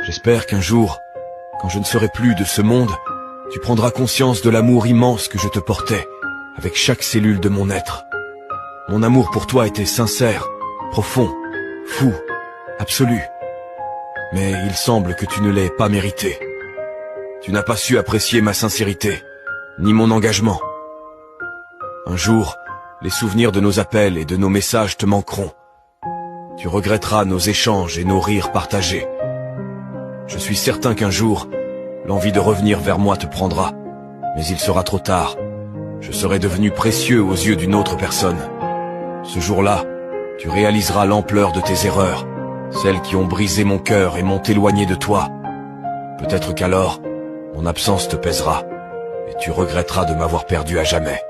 J'espère qu'un jour, quand je ne serai plus de ce monde, tu prendras conscience de l'amour immense que je te portais, avec chaque cellule de mon être. Mon amour pour toi était sincère, profond, fou, absolu. Mais il semble que tu ne l'aies pas mérité. Tu n'as pas su apprécier ma sincérité, ni mon engagement. Un jour, les souvenirs de nos appels et de nos messages te manqueront. Tu regretteras nos échanges et nos rires partagés. Je suis certain qu'un jour, l'envie de revenir vers moi te prendra, mais il sera trop tard. Je serai devenu précieux aux yeux d'une autre personne. Ce jour-là, tu réaliseras l'ampleur de tes erreurs, celles qui ont brisé mon cœur et m'ont éloigné de toi. Peut-être qu'alors, mon absence te pèsera, et tu regretteras de m'avoir perdu à jamais.